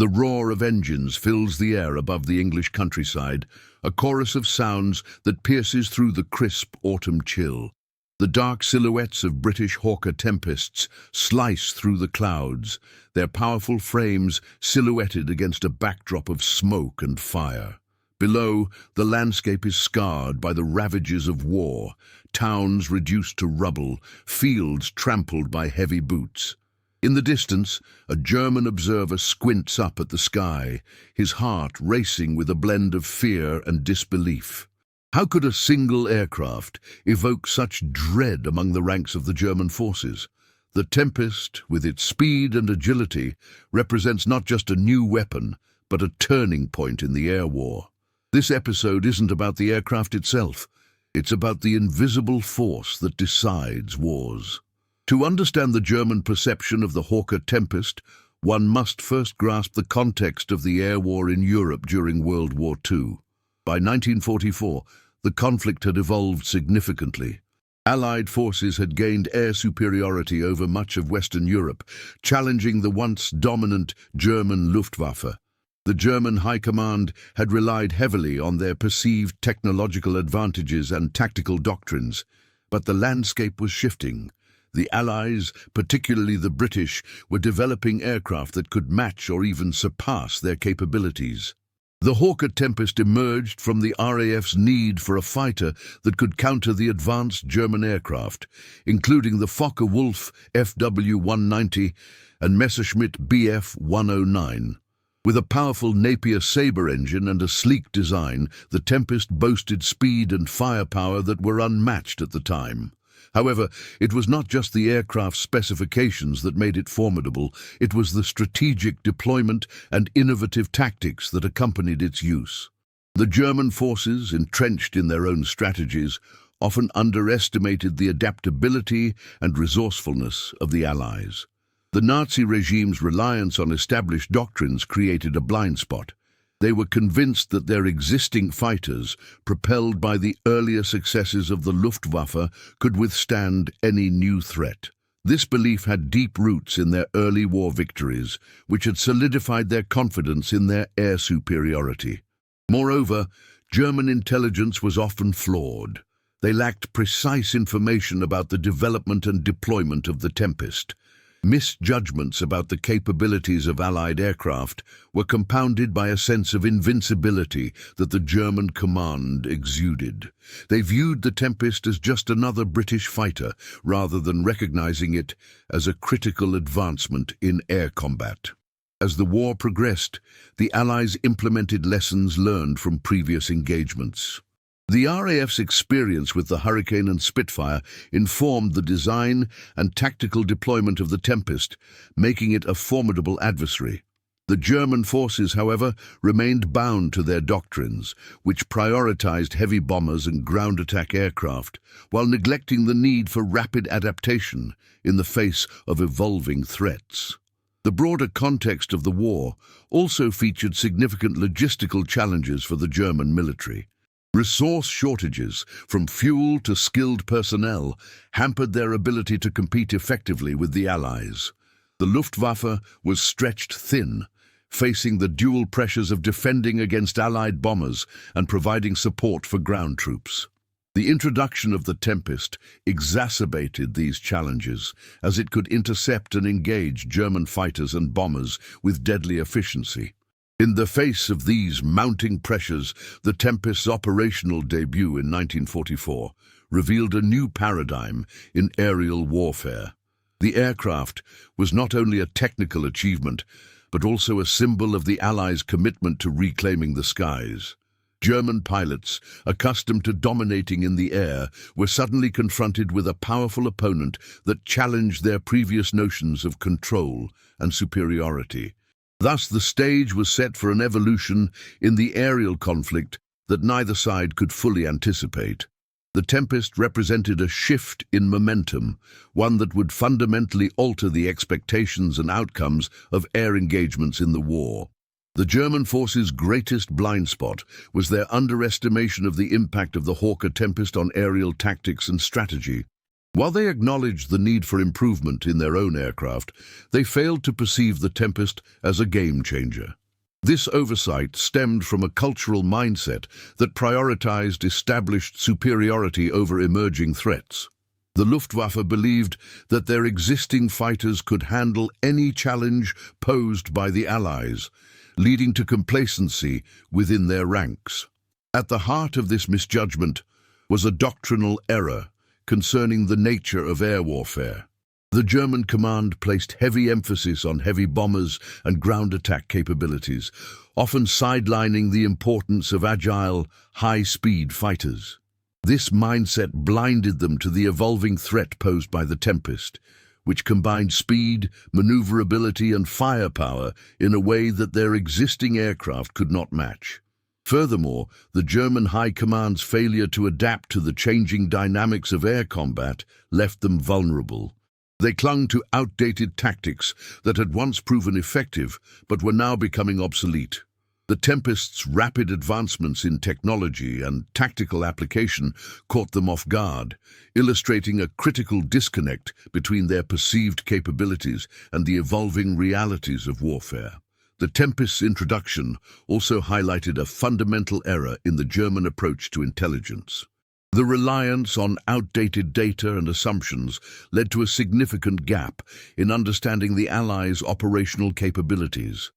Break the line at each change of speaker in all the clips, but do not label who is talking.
The roar of engines fills the air above the English countryside, a chorus of sounds that pierces through the crisp autumn chill. The dark silhouettes of British Hawker Tempests slice through the clouds, their powerful frames silhouetted against a backdrop of smoke and fire. Below, the landscape is scarred by the ravages of war, towns reduced to rubble, fields trampled by heavy boots. In the distance, a German observer squints up at the sky, his heart racing with a blend of fear and disbelief. How could a single aircraft evoke such dread among the ranks of the German forces? The Tempest, with its speed and agility, represents not just a new weapon, but a turning point in the air war. This episode isn't about the aircraft itself. It's about the invisible force that decides wars. To understand the German perception of the Hawker Tempest, one must first grasp the context of the air war in Europe during World War II. By 1944, the conflict had evolved significantly. Allied forces had gained air superiority over much of Western Europe, challenging the once dominant German Luftwaffe. The German High Command had relied heavily on their perceived technological advantages and tactical doctrines, but the landscape was shifting. The Allies, particularly the British, were developing aircraft that could match or even surpass their capabilities. The Hawker Tempest emerged from the RAF's need for a fighter that could counter the advanced German aircraft, including the Focke-Wulf FW-190 and Messerschmitt Bf-109. With a powerful Napier Sabre engine and a sleek design, the Tempest boasted speed and firepower that were unmatched at the time. However, it was not just the aircraft's specifications that made it formidable, it was the strategic deployment and innovative tactics that accompanied its use. The German forces, entrenched in their own strategies, often underestimated the adaptability and resourcefulness of the Allies. The Nazi regime's reliance on established doctrines created a blind spot. They were convinced that their existing fighters, propelled by the earlier successes of the Luftwaffe, could withstand any new threat. This belief had deep roots in their early war victories, which had solidified their confidence in their air superiority. Moreover, German intelligence was often flawed. They lacked precise information about the development and deployment of the Tempest. Misjudgments about the capabilities of Allied aircraft were compounded by a sense of invincibility that the German command exuded. They viewed the Tempest as just another British fighter, rather than recognizing it as a critical advancement in air combat. As the war progressed, the Allies implemented lessons learned from previous engagements. The RAF's experience with the Hurricane and Spitfire informed the design and tactical deployment of the Tempest, making it a formidable adversary. The German forces, however, remained bound to their doctrines, which prioritized heavy bombers and ground attack aircraft, while neglecting the need for rapid adaptation in the face of evolving threats. The broader context of the war also featured significant logistical challenges for the German military. Resource shortages, from fuel to skilled personnel, hampered their ability to compete effectively with the Allies. The Luftwaffe was stretched thin, facing the dual pressures of defending against Allied bombers and providing support for ground troops. The introduction of the Tempest exacerbated these challenges, as it could intercept and engage German fighters and bombers with deadly efficiency. In the face of these mounting pressures, the Tempest's operational debut in 1944 revealed a new paradigm in aerial warfare. The aircraft was not only a technical achievement, but also a symbol of the Allies' commitment to reclaiming the skies. German pilots, accustomed to dominating in the air, were suddenly confronted with a powerful opponent that challenged their previous notions of control and superiority. Thus, the stage was set for an evolution in the aerial conflict that neither side could fully anticipate. The Tempest represented a shift in momentum, one that would fundamentally alter the expectations and outcomes of air engagements in the war. The German forces' greatest blind spot was their underestimation of the impact of the Hawker Tempest on aerial tactics and strategy. While they acknowledged the need for improvement in their own aircraft, they failed to perceive the Tempest as a game-changer. This oversight stemmed from a cultural mindset that prioritized established superiority over emerging threats. The Luftwaffe believed that their existing fighters could handle any challenge posed by the Allies, leading to complacency within their ranks. At the heart of this misjudgment was a doctrinal error concerning the nature of air warfare. The German command placed heavy emphasis on heavy bombers and ground attack capabilities, often sidelining the importance of agile, high-speed fighters. This mindset blinded them to the evolving threat posed by the Tempest, which combined speed, maneuverability, and firepower in a way that their existing aircraft could not match. Furthermore, the German High Command's failure to adapt to the changing dynamics of air combat left them vulnerable. They clung to outdated tactics that had once proven effective but were now becoming obsolete. The Tempest's rapid advancements in technology and tactical application caught them off guard, illustrating a critical disconnect between their perceived capabilities and the evolving realities of warfare. The Tempest's introduction also highlighted a fundamental error in the German approach to intelligence. The reliance on outdated data and assumptions led to a significant gap in understanding the Allies' operational capabilities.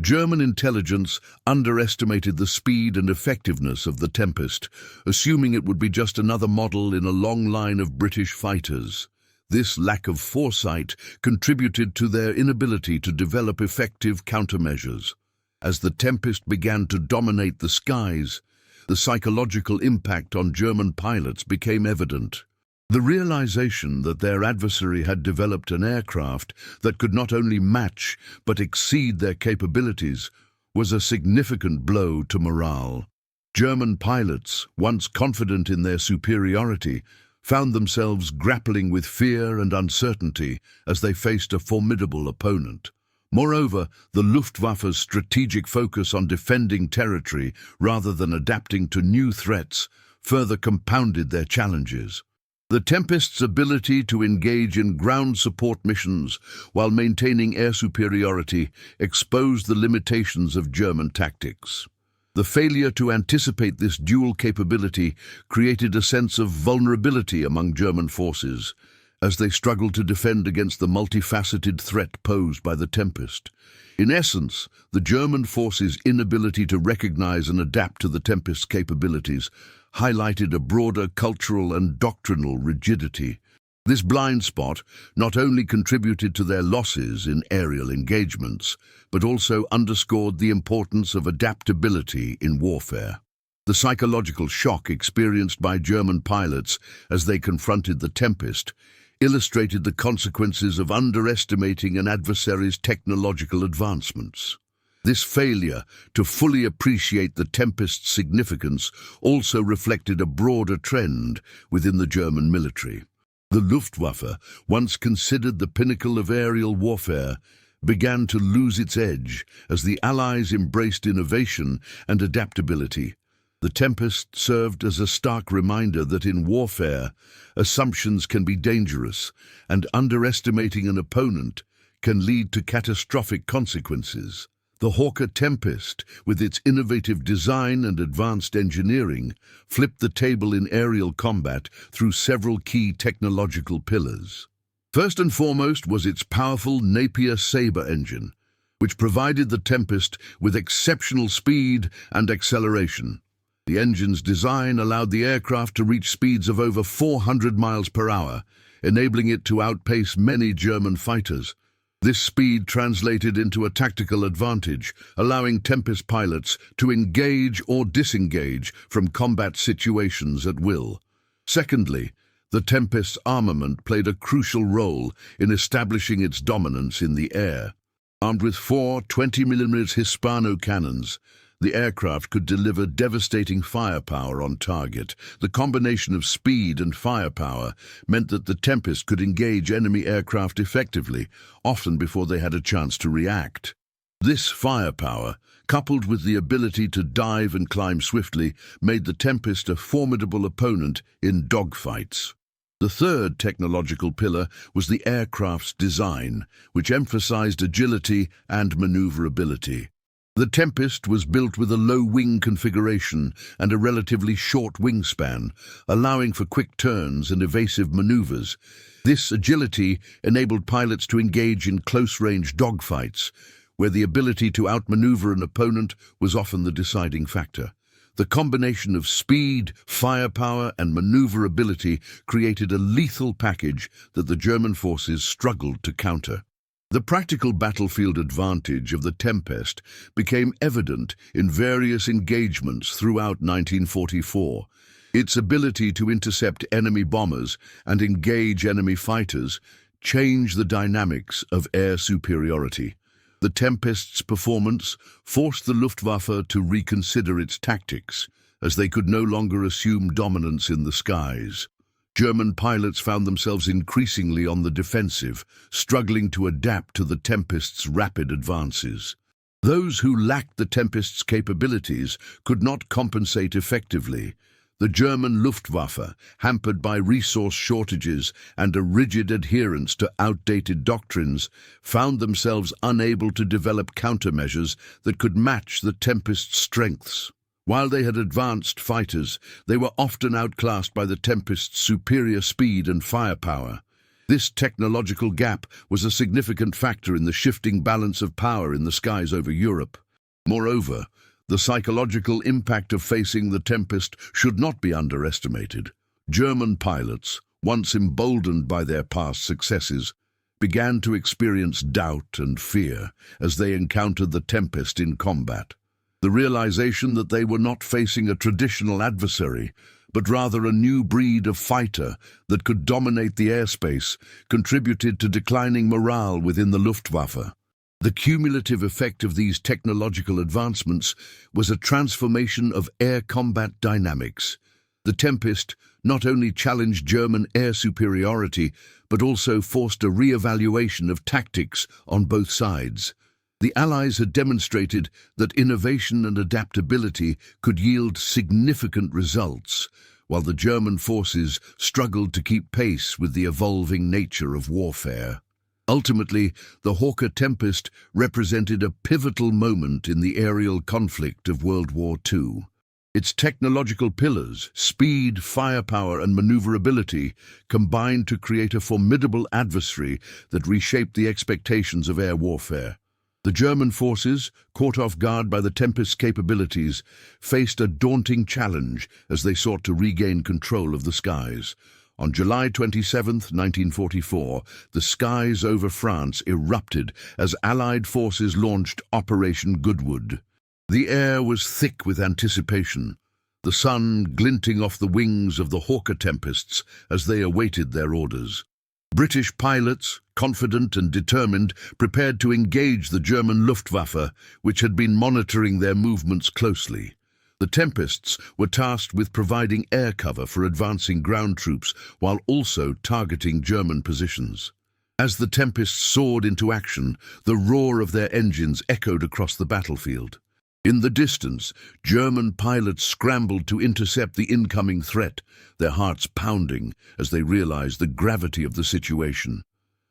German intelligence underestimated the speed and effectiveness of the Tempest, assuming it would be just another model in a long line of British fighters. This lack of foresight contributed to their inability to develop effective countermeasures. As the Tempest began to dominate the skies, the psychological impact on German pilots became evident. The realization that their adversary had developed an aircraft that could not only match but exceed their capabilities was a significant blow to morale. German pilots, once confident in their superiority, found themselves grappling with fear and uncertainty as they faced a formidable opponent. Moreover, the Luftwaffe's strategic focus on defending territory rather than adapting to new threats further compounded their challenges. The Tempest's ability to engage in ground support missions while maintaining air superiority exposed the limitations of German tactics. The failure to anticipate this dual capability created a sense of vulnerability among German forces, as they struggled to defend against the multifaceted threat posed by the Tempest. In essence, the German forces' inability to recognize and adapt to the Tempest's capabilities highlighted a broader cultural and doctrinal rigidity. This blind spot not only contributed to their losses in aerial engagements, but also underscored the importance of adaptability in warfare. The psychological shock experienced by German pilots as they confronted the Tempest illustrated the consequences of underestimating an adversary's technological advancements. This failure to fully appreciate the Tempest's significance also reflected a broader trend within the German military. The Luftwaffe, once considered the pinnacle of aerial warfare, began to lose its edge as the Allies embraced innovation and adaptability. The Tempest served as a stark reminder that in warfare, assumptions can be dangerous, and underestimating an opponent can lead to catastrophic consequences. The Hawker Tempest, with its innovative design and advanced engineering, flipped the table in aerial combat through several key technological pillars. First and foremost was its powerful Napier Sabre engine, which provided the Tempest with exceptional speed and acceleration. The engine's design allowed the aircraft to reach speeds of over 400 miles per hour, enabling it to outpace many German fighters. This speed translated into a tactical advantage, allowing Tempest pilots to engage or disengage from combat situations at will. Secondly, the Tempest's armament played a crucial role in establishing its dominance in the air. Armed with 4 20mm Hispano cannons, the aircraft could deliver devastating firepower on target. The combination of speed and firepower meant that the Tempest could engage enemy aircraft effectively, often before they had a chance to react. This firepower, coupled with the ability to dive and climb swiftly, made the Tempest a formidable opponent in dogfights. The third technological pillar was the aircraft's design, which emphasized agility and maneuverability. The Tempest was built with a low wing configuration and a relatively short wingspan, allowing for quick turns and evasive maneuvers. This agility enabled pilots to engage in close-range dogfights, where the ability to outmaneuver an opponent was often the deciding factor. The combination of speed, firepower, and maneuverability created a lethal package that the German forces struggled to counter. The practical battlefield advantage of the Tempest became evident in various engagements throughout 1944. Its ability to intercept enemy bombers and engage enemy fighters changed the dynamics of air superiority. The Tempest's performance forced the Luftwaffe to reconsider its tactics, as they could no longer assume dominance in the skies. German pilots found themselves increasingly on the defensive, struggling to adapt to the Tempest's rapid advances. Those who lacked the Tempest's capabilities could not compensate effectively. The German Luftwaffe, hampered by resource shortages and a rigid adherence to outdated doctrines, found themselves unable to develop countermeasures that could match the Tempest's strengths. While they had advanced fighters, they were often outclassed by the Tempest's superior speed and firepower. This technological gap was a significant factor in the shifting balance of power in the skies over Europe. Moreover, the psychological impact of facing the Tempest should not be underestimated. German pilots, once emboldened by their past successes, began to experience doubt and fear as they encountered the Tempest in combat. The realization that they were not facing a traditional adversary, but rather a new breed of fighter that could dominate the airspace, contributed to declining morale within the Luftwaffe. The cumulative effect of these technological advancements was a transformation of air combat dynamics. The Tempest not only challenged German air superiority, but also forced a re-evaluation of tactics on both sides. The Allies had demonstrated that innovation and adaptability could yield significant results, while the German forces struggled to keep pace with the evolving nature of warfare. Ultimately, the Hawker Tempest represented a pivotal moment in the aerial conflict of World War II. Its technological pillars, speed, firepower, and maneuverability combined to create a formidable adversary that reshaped the expectations of air warfare. The German forces, caught off guard by the Tempest's capabilities, faced a daunting challenge as they sought to regain control of the skies. On July 27, 1944, the skies over France erupted as Allied forces launched Operation Goodwood. The air was thick with anticipation, the sun glinting off the wings of the Hawker Tempests as they awaited their orders. British pilots, confident and determined, prepared to engage the German Luftwaffe, which had been monitoring their movements closely. The Tempests were tasked with providing air cover for advancing ground troops while also targeting German positions. As the Tempests soared into action, the roar of their engines echoed across the battlefield. In the distance, German pilots scrambled to intercept the incoming threat, their hearts pounding as they realized the gravity of the situation.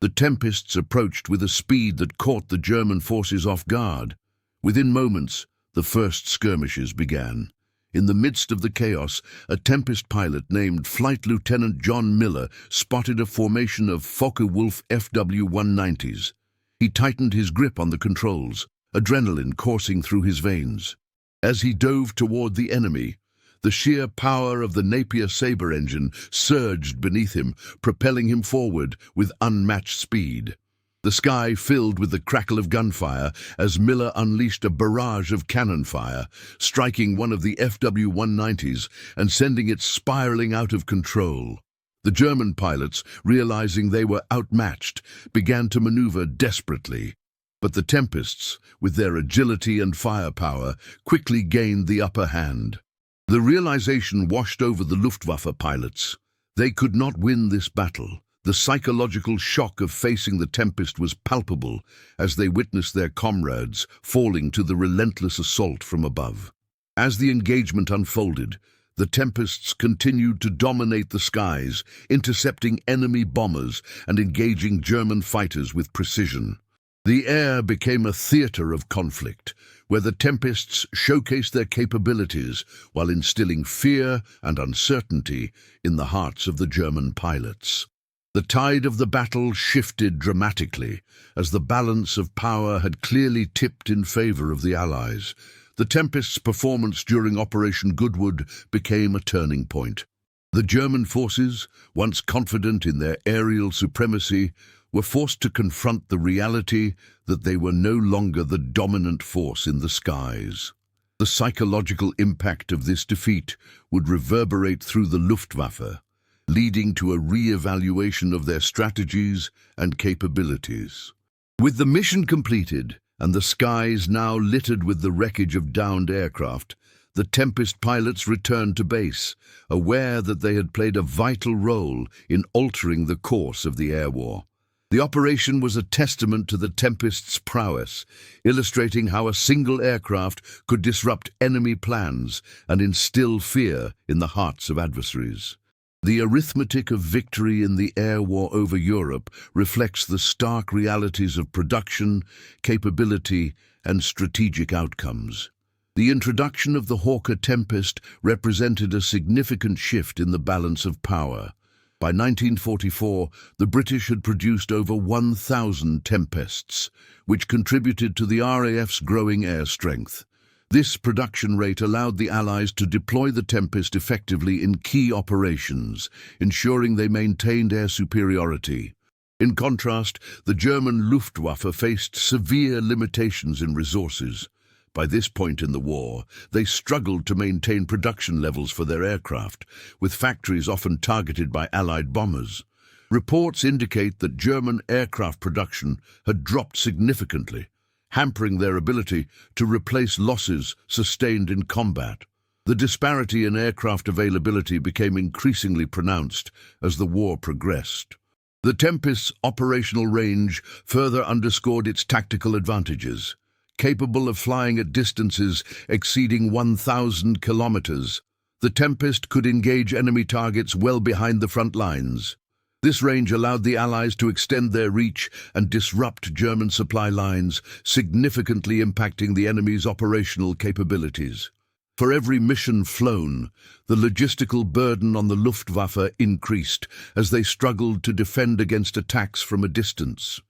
The Tempests approached with a speed that caught the German forces off guard. Within moments, the first skirmishes began. In the midst of the chaos, a Tempest pilot named Flight Lieutenant John Miller spotted a formation of Focke-Wulf FW-190s. He tightened his grip on the controls, adrenaline coursing through his veins. As he dove toward the enemy, the sheer power of the Napier Sabre engine surged beneath him, propelling him forward with unmatched speed. The sky filled with the crackle of gunfire as Miller unleashed a barrage of cannon fire, striking one of the FW-190s and sending it spiraling out of control. The German pilots, realizing they were outmatched, began to maneuver desperately. But the Tempests, with their agility and firepower, quickly gained the upper hand. The realization washed over the Luftwaffe pilots. They could not win this battle. The psychological shock of facing the Tempest was palpable as they witnessed their comrades falling to the relentless assault from above. As the engagement unfolded, The Tempests continued to dominate the skies, intercepting enemy bombers and engaging German fighters with precision. The air became a theater of conflict, where the Tempests showcased their capabilities while instilling fear and uncertainty in the hearts of the German pilots. The tide of the battle shifted dramatically, as the balance of power had clearly tipped in favor of the Allies. The Tempest's performance during Operation Goodwood became a turning point. The German forces, once confident in their aerial supremacy, were forced to confront the reality that they were no longer the dominant force in the skies. The psychological impact of this defeat would reverberate through the Luftwaffe, leading to a re-evaluation of their strategies and capabilities. With the mission completed and the skies now littered with the wreckage of downed aircraft, the Tempest pilots returned to base, aware that they had played a vital role in altering the course of the air war. The operation was a testament to the Tempest's prowess, illustrating how a single aircraft could disrupt enemy plans and instill fear in the hearts of adversaries. The arithmetic of victory in the air war over Europe reflects the stark realities of production, capability, and strategic outcomes. The introduction of the Hawker Tempest represented a significant shift in the balance of power. By 1944, the British had produced over 1,000 Tempests, which contributed to the RAF's growing air strength. This production rate allowed the Allies to deploy the Tempest effectively in key operations, ensuring they maintained air superiority. In contrast, the German Luftwaffe faced severe limitations in resources. By this point in the war, they struggled to maintain production levels for their aircraft, with factories often targeted by Allied bombers. Reports indicate that German aircraft production had dropped significantly, hampering their ability to replace losses sustained in combat. The disparity in aircraft availability became increasingly pronounced as the war progressed. The Tempest's operational range further underscored its tactical advantages. Capable of flying at distances exceeding 1,000 kilometers, the Tempest could engage enemy targets well behind the front lines. This range allowed the Allies to extend their reach and disrupt German supply lines, significantly impacting the enemy's operational capabilities. For every mission flown, the logistical burden on the Luftwaffe increased as they struggled to defend against attacks from a distance.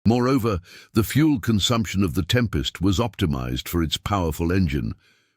Moreover, the fuel consumption of the Tempest was optimized for its powerful engine.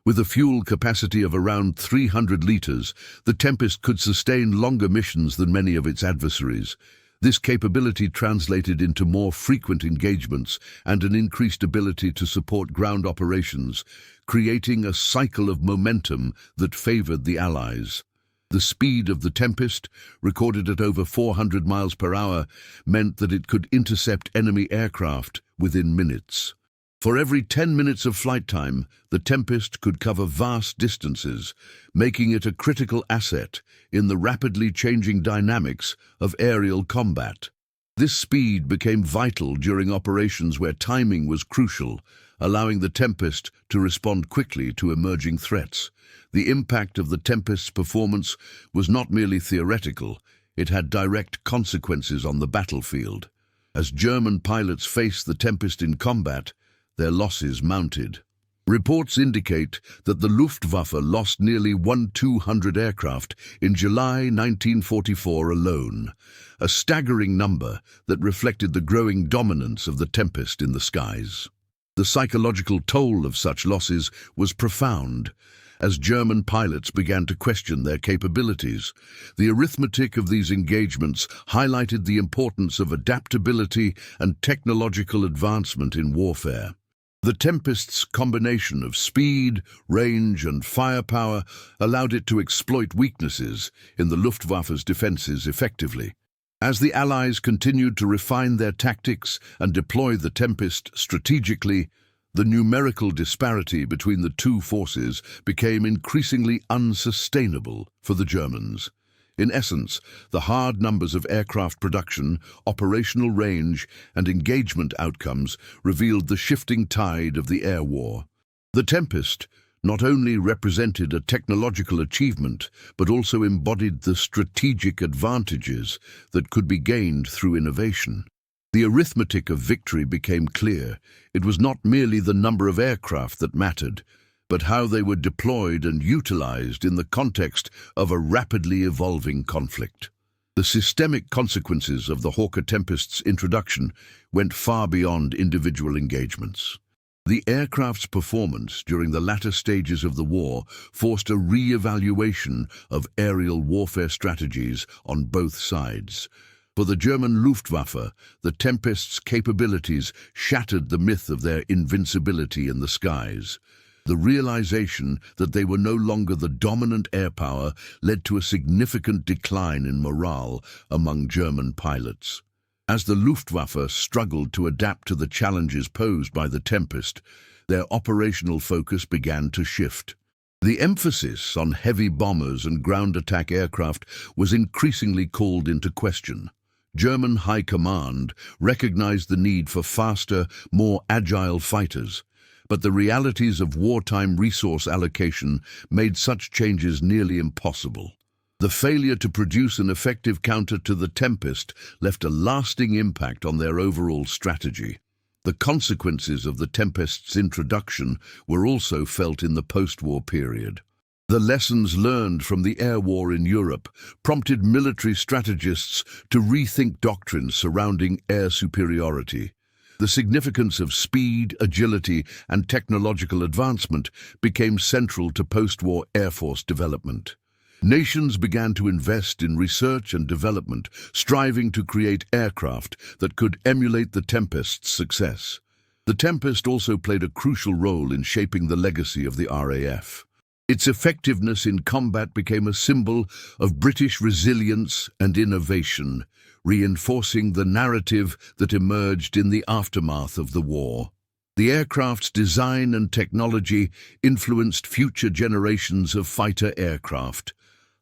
With a fuel capacity of around 300 liters, the Tempest could sustain longer missions than many of its adversaries. This capability translated into more frequent engagements and an increased ability to support ground operations, creating a cycle of momentum that favored the Allies. The speed of the Tempest, recorded at over 400 miles per hour, meant that it could intercept enemy aircraft within minutes. For every 10 minutes of flight time, the Tempest could cover vast distances, making it a critical asset in the rapidly changing dynamics of aerial combat. This speed became vital during operations where timing was crucial, allowing the Tempest to respond quickly to emerging threats. The impact of the Tempest's performance was not merely theoretical, it had direct consequences on the battlefield. As German pilots faced the Tempest in combat, their losses mounted. Reports indicate that the Luftwaffe lost nearly 1,200 aircraft in July 1944 alone, a staggering number that reflected the growing dominance of the Tempest in the skies. The psychological toll of such losses was profound, as German pilots began to question their capabilities. The arithmetic of these engagements highlighted the importance of adaptability and technological advancement in warfare. The Tempest's combination of speed, range, and firepower allowed it to exploit weaknesses in the Luftwaffe's defenses effectively. As the Allies continued to refine their tactics and deploy the Tempest strategically, the numerical disparity between the two forces became increasingly unsustainable for the Germans. In essence, the hard numbers of aircraft production, operational range, and engagement outcomes revealed the shifting tide of the air war. The Tempest, not only represented a technological achievement, but also embodied the strategic advantages that could be gained through innovation. The arithmetic of victory became clear. It was not merely the number of aircraft that mattered, but how they were deployed and utilized in the context of a rapidly evolving conflict. The systemic consequences of the Hawker Tempest's introduction went far beyond individual engagements. The aircraft's performance during the latter stages of the war forced a re-evaluation of aerial warfare strategies on both sides. For the German Luftwaffe, the Tempest's capabilities shattered the myth of their invincibility in the skies. The realization that they were no longer the dominant air power led to a significant decline in morale among German pilots. As the Luftwaffe struggled to adapt to the challenges posed by the Tempest, their operational focus began to shift. The emphasis on heavy bombers and ground attack aircraft was increasingly called into question. German High Command recognized the need for faster, more agile fighters, but the realities of wartime resource allocation made such changes nearly impossible. The failure to produce an effective counter to the Tempest left a lasting impact on their overall strategy. The consequences of the Tempest's introduction were also felt in the post-war period. The lessons learned from the air war in Europe prompted military strategists to rethink doctrines surrounding air superiority. The significance of speed, agility, and technological advancement became central to post-war Air Force development. Nations began to invest in research and development, striving to create aircraft that could emulate the Tempest's success. The Tempest also played a crucial role in shaping the legacy of the RAF. Its effectiveness in combat became a symbol of British resilience and innovation, reinforcing the narrative that emerged in the aftermath of the war. The aircraft's design and technology influenced future generations of fighter aircraft,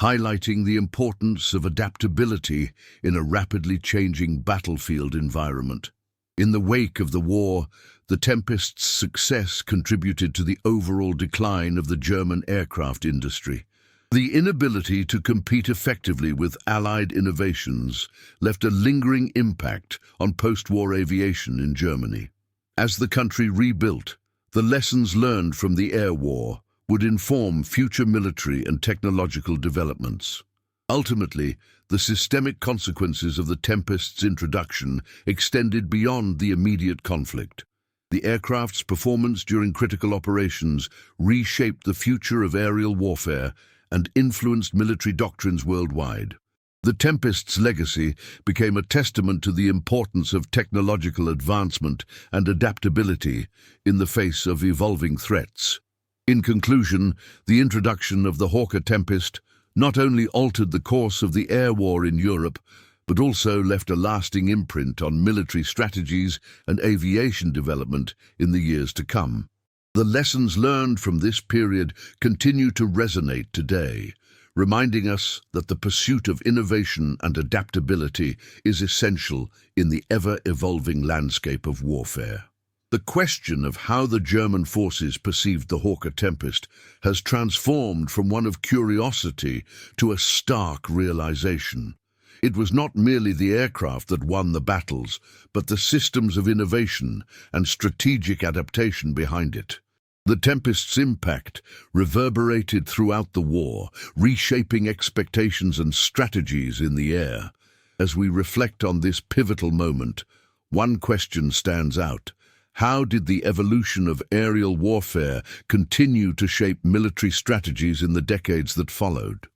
highlighting the importance of adaptability in a rapidly changing battlefield environment. In the wake of the war, the Tempest's success contributed to the overall decline of the German aircraft industry. The inability to compete effectively with Allied innovations left a lingering impact on post-war aviation in Germany. As the country rebuilt, the lessons learned from the air war would inform future military and technological developments. Ultimately, the systemic consequences of the Tempest's introduction extended beyond the immediate conflict. The aircraft's performance during critical operations reshaped the future of aerial warfare and influenced military doctrines worldwide. The Tempest's legacy became a testament to the importance of technological advancement and adaptability in the face of evolving threats. In conclusion, the introduction of the Hawker Tempest not only altered the course of the air war in Europe, but also left a lasting imprint on military strategies and aviation development in the years to come. The lessons learned from this period continue to resonate today, reminding us that the pursuit of innovation and adaptability is essential in the ever-evolving landscape of warfare. The question of how the German forces perceived the Hawker Tempest has transformed from one of curiosity to a stark realization. It was not merely the aircraft that won the battles, but the systems of innovation and strategic adaptation behind it. The Tempest's impact reverberated throughout the war, reshaping expectations and strategies in the air. As we reflect on this pivotal moment, one question stands out. How did the evolution of aerial warfare continue to shape military strategies in the decades that followed?